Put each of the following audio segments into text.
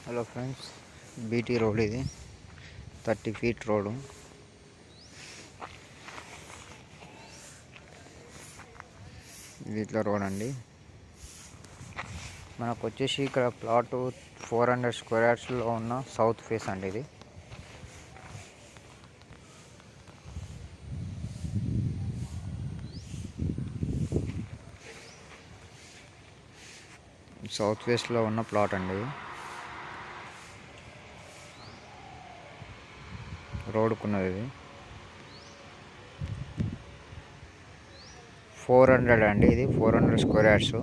Hello friends, BT road ఇది 30 feet road. ఇది ఇట్లా రోడ్ అండి. మనకు వచ్చేసి ఇక్కడ ప్లాట్ 400 స్క్వేర్ యార్డ్స్లో ఉన్న సౌత్ ఫేస్ అండి. ఇది సౌత్ ఫేస్లో ఉన్న ప్లాట్ అండి. రోడ్కున్నది ఇది 400 అండి. ఇది 400 స్క్వేర్ యార్డ్స్.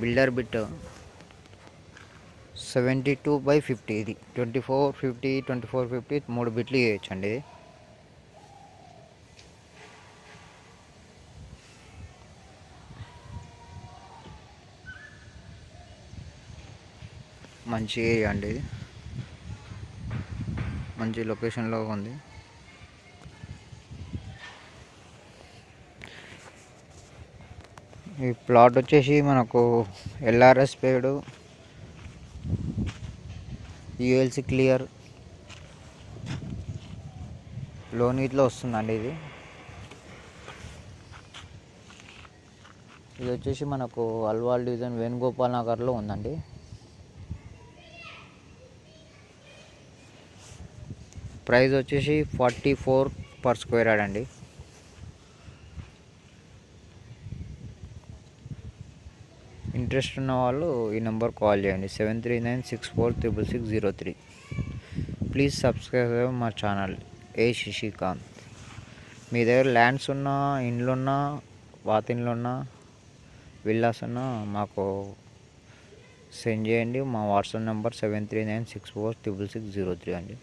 Builder bit 72/50. ఇది 2450 2450 3 బిట్లు చేయొచ్చు అండి. ఇది మంచి ఏరియా అండి. ఇది మంచి లొకేషన్లో ఉంది. ఈ ప్లాట్ వచ్చేసి మనకు ఎల్ఆర్ఎస్ పేడ్, యూఎల్సి క్లియర్, లోన్ ఇట్లా వస్తుందండి. ఇది వచ్చేసి మనకు అల్వాల్ డివిజన్ వేణుగోపాల్ నగర్లో ఉందండి. ప్రైస్ వచ్చేసి 44 per స్క్వేర్ యార్డ్ అండి. ఇంట్రెస్ట్ ఉన్న వాళ్ళు ఈ నెంబర్ కాల్ చేయండి, 7396466603. ప్లీజ్ సబ్స్క్రైబ్ మా ఛానల్ ఏ శశికాంత్. మీ దగ్గర ల్యాండ్స్ ఉన్నా, ఇండ్లున్నా, పాత ఇండ్లున్నా, విల్లాస్ ఉన్నా మాకు సెండ్ చేయండి. మా వాట్సాప్ నెంబర్ 7396466603 అండి.